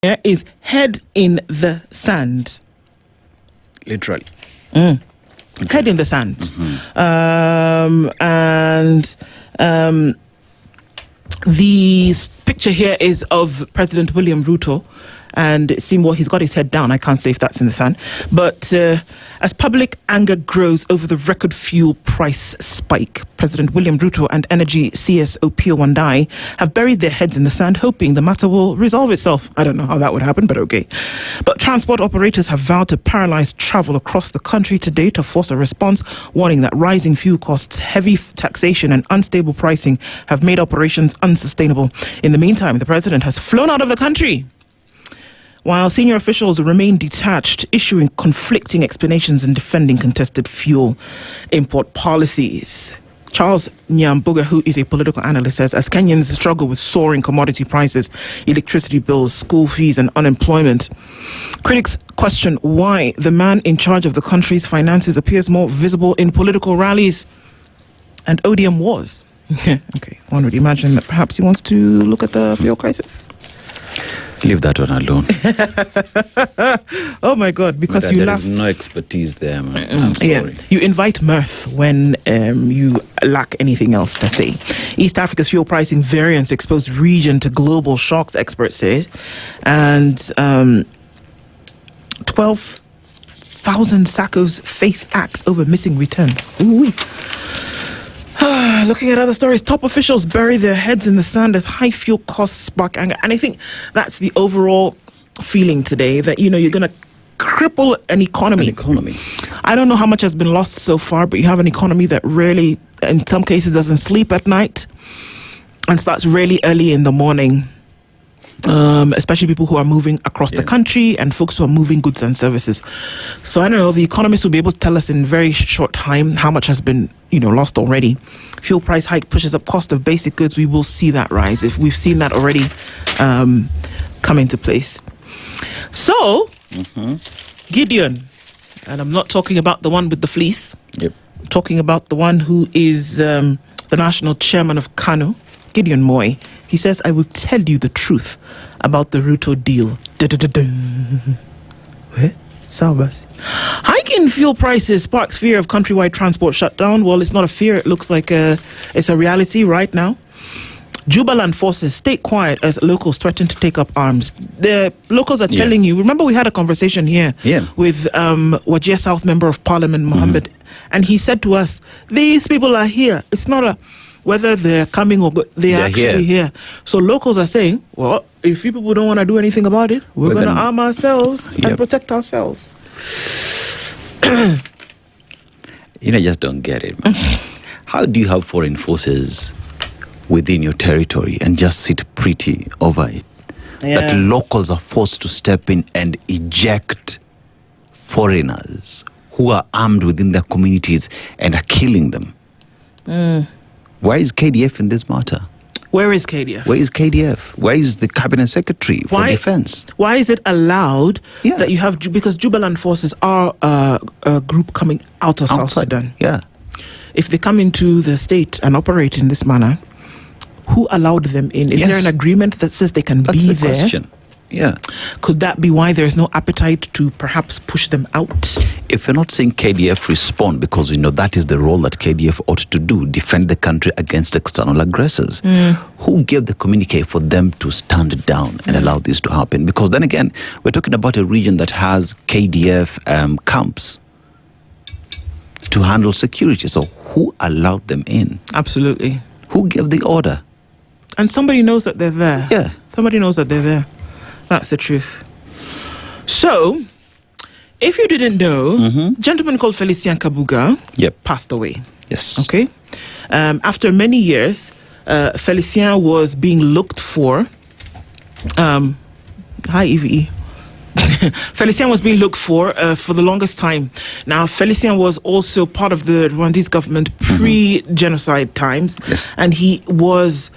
is head in the sand. Literally. Okay. Head in the sand. The picture here is of President William Ruto, and it seems he's got his head down. I can't say if that's in the sun. But as public anger grows over the record fuel price spike, President William Ruto and Energy CSO Pio Wandai have buried their heads in the sand, hoping the matter will resolve itself. I don't know how that would happen, but okay. But transport operators have vowed to paralyze travel across the country today to force a response, warning that rising fuel costs, heavy taxation and unstable pricing have made operations unsustainable. In the meantime, the president has flown out of the country, while senior officials remain detached, issuing conflicting explanations and defending contested fuel import policies. Charles Nyambuga, who is a political analyst, says as Kenyans struggle with soaring commodity prices, electricity bills, school fees and unemployment, critics question why the man in charge of the country's finances appears more visible in political rallies and ODM wars. Okay, one would imagine that perhaps he wants to look at the fuel crisis. Leave that one alone. Oh my God, because but you there laugh. is no expertise there, man. I'm sorry. Yeah, you invite mirth when you lack anything else to say. East Africa's fuel pricing variance exposed region to global shocks, experts say. And 12,000 SACCOs face axe over missing returns. Ooh. Looking at other stories, top officials bury their heads in the sand as high fuel costs spark anger. And I think that's the overall feeling today, that, you're going to cripple an economy. I don't know how much has been lost so far, but you have an economy that really, in some cases, doesn't sleep at night and starts really early in the morning. Especially people who are moving across the country and folks who are moving goods and services. So I don't know, the economists will be able to tell us in very short time how much has been, lost already. Fuel price hike pushes up cost of basic goods. We will see that rise. If we've seen that already come into place. So, Gideon, and I'm not talking about the one with the fleece. Yep. I'm talking about the one who is the national chairman of KANU, Gideon Moi. He says, I will tell you the truth about the Ruto deal. Hiking fuel prices sparks fear of countrywide transport shutdown. Well, it's not a fear. It looks like it's a reality right now. Jubaland forces stay quiet as locals threaten to take up arms. The locals are telling you, remember we had a conversation here with Wajir South Member of Parliament, Mohammed, and he said to us, these people are here. It's not a whether they're coming or they're actually here. So locals are saying, well, if you people don't want to do anything about it, we're going to arm ourselves and protect ourselves. I just don't get it. How do you have foreign forces within your territory and just sit pretty over it? That locals are forced to step in and eject foreigners who are armed within their communities and are killing them. Why is KDF in this matter? Where is KDF? Where is KDF? Where is the cabinet secretary for defense? Why is it allowed that you have, because Jubaland forces are a group coming out of South Sudan? Yeah. If they come into the state and operate in this manner, who allowed them in? Is there an agreement that says they can be there? Question. Yeah. Could that be why there's no appetite to perhaps push them out? If you're not seeing KDF respond, because that is the role that KDF ought to do, defend the country against external aggressors, who gave the communique for them to stand down and allow this to happen? Because then again, we're talking about a region that has KDF camps to handle security. So who allowed them in? Absolutely. Who gave the order? And somebody knows that they're there. Yeah. Somebody knows that they're there. That's the truth. So, if you didn't know, a gentleman called Felicien Kabuga passed away. Yes. Okay. After many years, Felicien was being looked for. Hi, Evie. Felicien was being looked for the longest time. Now, Felicien was also part of the Rwandese government pre-genocide times, and he was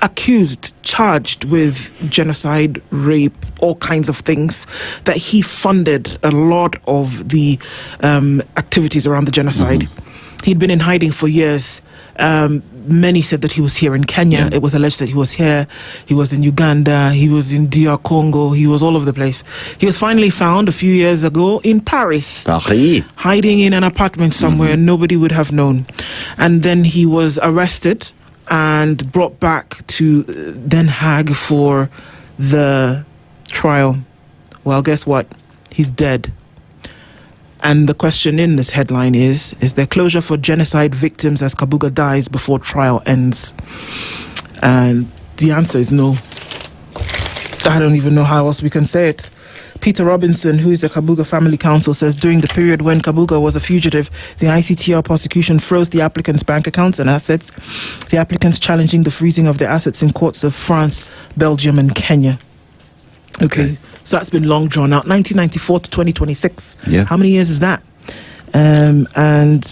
accused, charged with genocide, rape, all kinds of things, that he funded a lot of the activities around the genocide. He'd been in hiding for years. Many said that he was here in Kenya. Yeah. It was alleged that he was here. He was in Uganda. He was in DR Congo. He was all over the place. He was finally found a few years ago in Paris, hiding in an apartment somewhere. Nobody would have known. And then he was arrested and brought back to Den Haag for the trial. Well, guess what? He's dead. And the question in this headline is there closure for genocide victims as Kabuga dies before trial ends? And the answer is no. I don't even know how else we can say it. Peter Robinson, who is the Kabuga Family Counsel, says during the period when Kabuga was a fugitive, the ICTR prosecution froze the applicants' bank accounts and assets, the applicants challenging the freezing of their assets in courts of France, Belgium, and Kenya. Okay. So that's been long drawn out. 1994 to 2026. Yeah. How many years is that? And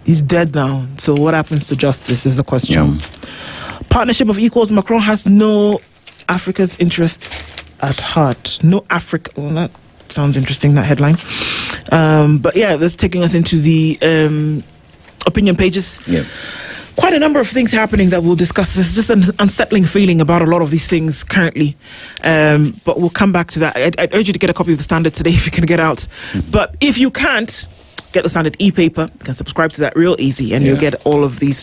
he's dead now. So what happens to justice is the question. Partnership of equals. Macron has no Africa's interests at heart. No Africa. Well, that sounds interesting, that headline. But yeah, that's taking us into the opinion pages. Yeah. Quite a number of things happening that we'll discuss. There's just an unsettling feeling about a lot of these things currently. But we'll come back to that. I'd urge you to get a copy of the Standard today if you can get out. But if you can't, get the Standard e-paper. You can subscribe to that real easy and you'll get all of these stories.